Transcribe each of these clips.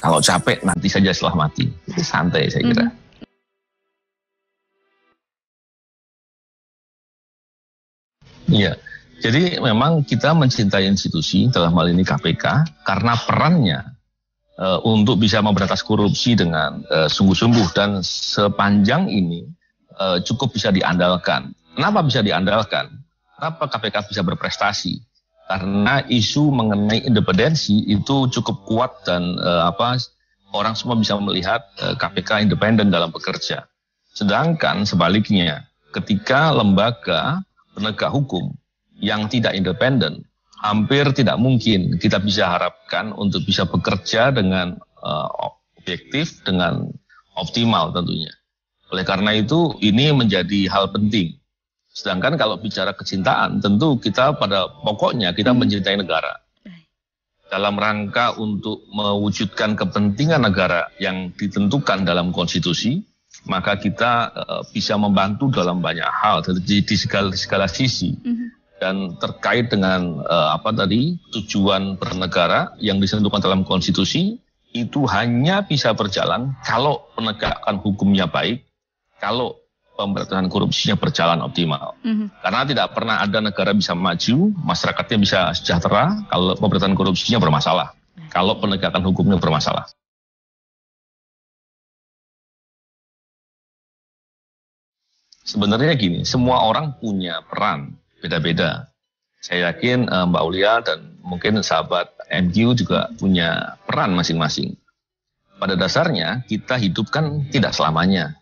Kalau capek nanti saja setelah mati. Itu santai saya kira. Iya. Jadi memang kita mencintai institusi, dalam hal ini KPK, karena perannya untuk bisa memberantas korupsi dengan sungguh-sungguh dan sepanjang ini cukup bisa diandalkan. Kenapa bisa diandalkan? Kenapa KPK bisa berprestasi? Karena isu mengenai independensi itu cukup kuat dan orang semua bisa melihat KPK independen dalam bekerja. Sedangkan sebaliknya, ketika lembaga penegak hukum yang tidak independen, hampir tidak mungkin kita bisa harapkan untuk bisa bekerja dengan objektif, dengan optimal tentunya. Oleh karena itu, ini menjadi hal penting. Sedangkan kalau bicara kecintaan, tentu kita pada pokoknya kita mencintai negara. Dalam rangka untuk mewujudkan kepentingan negara yang ditentukan dalam konstitusi, maka kita bisa membantu dalam banyak hal di segala sisi. Dan terkait dengan tujuan bernegara yang disentuhkan dalam konstitusi, itu hanya bisa berjalan kalau penegakan hukumnya baik, kalau pemberantasan korupsinya berjalan optimal. Karena tidak pernah ada negara bisa maju, masyarakatnya bisa sejahtera kalau pemberantasan korupsinya bermasalah, kalau penegakan hukumnya bermasalah. Sebenarnya gini, semua orang punya peran beda-beda. Saya yakin Mbak Aulia dan mungkin sahabat MQ juga punya peran masing-masing. Pada dasarnya kita hidup kan tidak selamanya.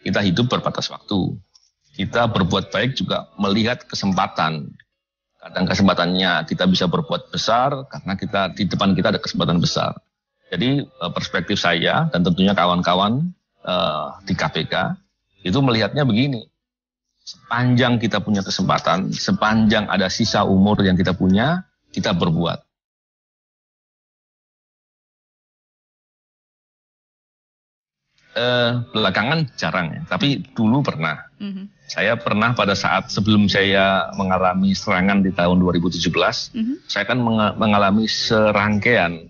Kita hidup berbatas waktu. Kita berbuat baik juga melihat kesempatan. Kadang kesempatannya kita bisa berbuat besar karena di depan kita ada kesempatan besar. Jadi perspektif saya dan tentunya kawan-kawan di KPK itu melihatnya begini. Sepanjang kita punya kesempatan, sepanjang ada sisa umur yang kita punya, kita berbuat. Belakangan jarang ya, tapi dulu pernah. Saya pernah pada saat sebelum saya mengalami serangan di tahun 2017, saya kan mengalami serangkaian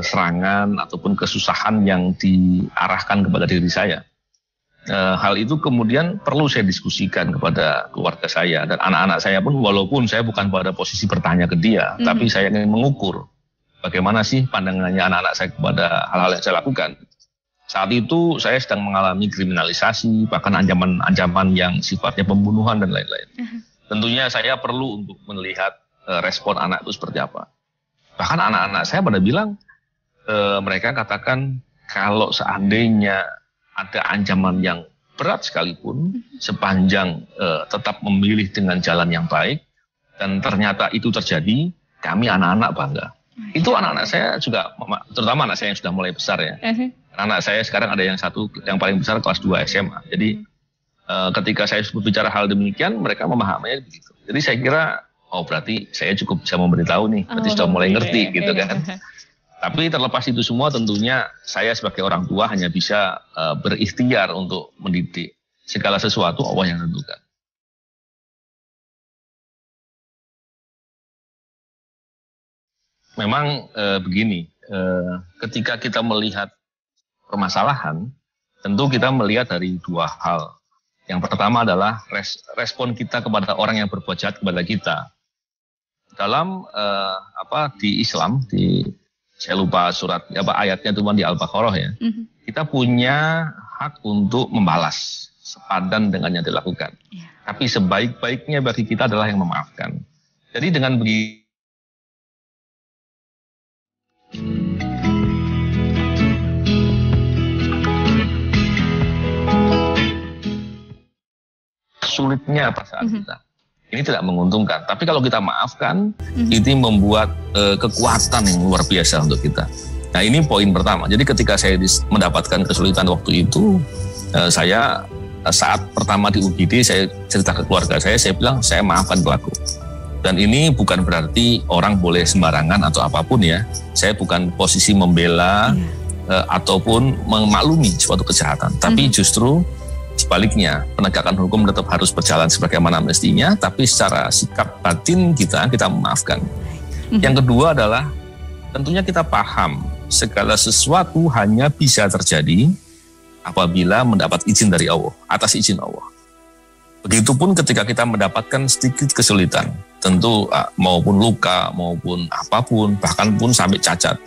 serangan ataupun kesusahan yang diarahkan kepada diri saya. Hal itu kemudian perlu saya diskusikan kepada keluarga saya dan anak-anak saya pun, walaupun saya bukan pada posisi bertanya ke dia, tapi saya ingin mengukur bagaimana sih pandangannya anak-anak saya kepada hal-hal yang saya lakukan. Saat itu saya sedang mengalami kriminalisasi, bahkan ancaman-ancaman yang sifatnya pembunuhan dan lain-lain. Tentunya saya perlu untuk melihat respon anak itu seperti apa. Bahkan anak-anak saya pada bilang, mereka katakan kalau seandainya ada ancaman yang berat sekalipun, sepanjang tetap memilih dengan jalan yang baik, dan ternyata itu terjadi, kami anak-anak bangga. Itu anak-anak saya juga, terutama anak saya yang sudah mulai besar ya. Anak saya sekarang ada yang paling besar kelas 2 SMA. Jadi ketika saya berbicara hal demikian, mereka memahaminya begitu. Jadi saya kira, berarti saya cukup bisa memberitahu nih, berarti sudah mulai ngerti gitu kan. Tapi terlepas itu semua tentunya saya sebagai orang tua hanya bisa berikhtiar untuk mendidik. Segala sesuatu Allah yang tentukan. Memang begini, ketika kita melihat permasalahan, tentu kita melihat dari dua hal. Yang pertama adalah respon kita kepada orang yang berbuat jahat kepada kita. Dalam di Islam, saya lupa ayatnya itu di Al-Baqarah ya. Kita punya hak untuk membalas sepadan dengan yang dilakukan. Tapi sebaik-baiknya bagi kita adalah yang memaafkan. Jadi dengan begitu sulitnya perasaan kita. Ini tidak menguntungkan. Tapi kalau kita maafkan, ini membuat kekuatan yang luar biasa untuk kita. Nah ini poin pertama. Jadi ketika saya mendapatkan kesulitan waktu itu, saya saat pertama di UGD, saya cerita ke keluarga saya bilang saya maafkan pelaku. Dan ini bukan berarti orang boleh sembarangan atau apapun ya. Saya bukan posisi membela ataupun memaklumi suatu kejahatan. Tapi justru sebaliknya, penegakan hukum tetap harus berjalan sebagaimana mestinya, tapi secara sikap batin kita memaafkan. Yang kedua adalah tentunya kita paham segala sesuatu hanya bisa terjadi apabila mendapat izin dari Allah, atas izin Allah. Begitupun ketika kita mendapatkan sedikit kesulitan, tentu maupun luka, maupun apapun, bahkan pun sampai cacat,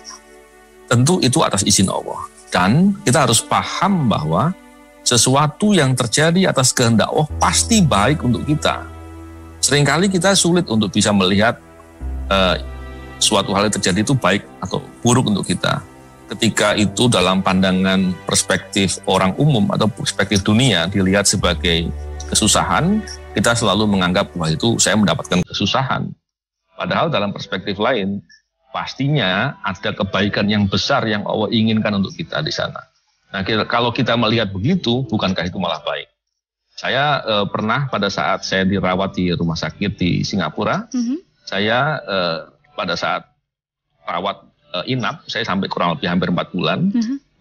tentu itu atas izin Allah. Dan kita harus paham bahwa sesuatu yang terjadi atas kehendak Allah pasti baik untuk kita. Seringkali kita sulit untuk bisa melihat suatu hal yang terjadi itu baik atau buruk untuk kita. Ketika itu dalam pandangan perspektif orang umum atau perspektif dunia dilihat sebagai kesusahan, kita selalu menganggap bahwa itu saya mendapatkan kesusahan. Padahal dalam perspektif lain, pastinya ada kebaikan yang besar yang Allah inginkan untuk kita di sana. Nah, kalau kita melihat begitu, bukankah itu malah baik? Saya pernah pada saat saya dirawat di rumah sakit di Singapura, saya pada saat rawat inap, saya sampai kurang lebih hampir 4 bulan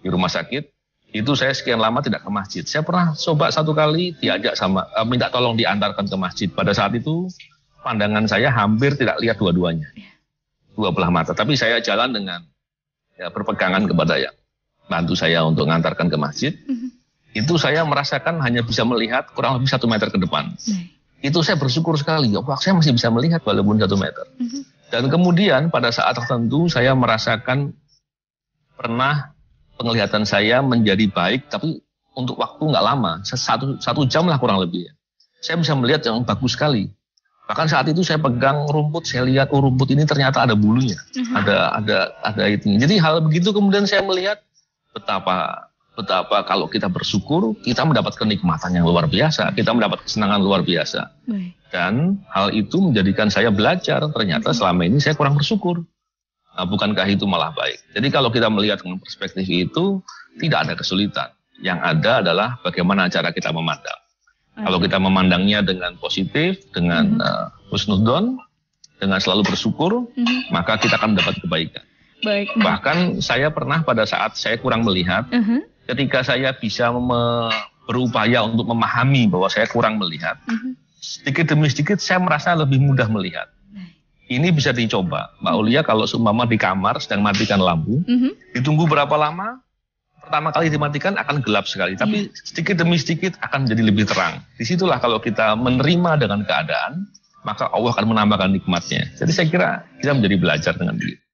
di rumah sakit. Itu saya sekian lama tidak ke masjid. Saya pernah coba 1 kali diajak minta tolong diantarkan ke masjid. Pada saat itu pandangan saya hampir tidak lihat dua-duanya, dua belah mata. Tapi saya jalan dengan berpegangan kepada yang bantu saya untuk mengantarkan ke masjid. Itu saya merasakan hanya bisa melihat kurang lebih 1 meter ke depan. Itu saya bersyukur sekali. Wah, saya masih bisa melihat walaupun 1 meter. Dan kemudian pada saat tertentu saya merasakan pernah penglihatan saya menjadi baik, tapi untuk waktu nggak lama, satu jam lah kurang lebih. Saya bisa melihat yang bagus sekali. Bahkan saat itu saya pegang rumput, saya lihat rumput ini ternyata ada bulunya, ada itu. Jadi hal begitu kemudian saya melihat betapa kalau kita bersyukur, kita mendapat kenikmatan yang luar biasa, kita mendapat kesenangan luar biasa. Dan hal itu menjadikan saya belajar, ternyata selama ini saya kurang bersyukur. Nah, bukankah itu malah baik? Jadi kalau kita melihat dengan perspektif itu, tidak ada kesulitan. Yang ada adalah bagaimana cara kita memandang. Kalau kita memandangnya dengan positif, dengan husnudzon, dengan selalu bersyukur, maka kita akan mendapat kebaikan. Bahkan saya pernah pada saat saya kurang melihat, ketika saya bisa berupaya untuk memahami bahwa saya kurang melihat, sedikit demi sedikit saya merasa lebih mudah melihat. Ini bisa dicoba, Mbak Aulia, kalau seumpama di kamar sedang matikan lampu, ditunggu berapa lama, pertama kali dimatikan akan gelap sekali, tapi sedikit demi sedikit akan menjadi lebih terang. Disitulah kalau kita menerima dengan keadaan, maka Allah akan menambahkan nikmatnya. Jadi saya kira kita menjadi belajar dengan begitu.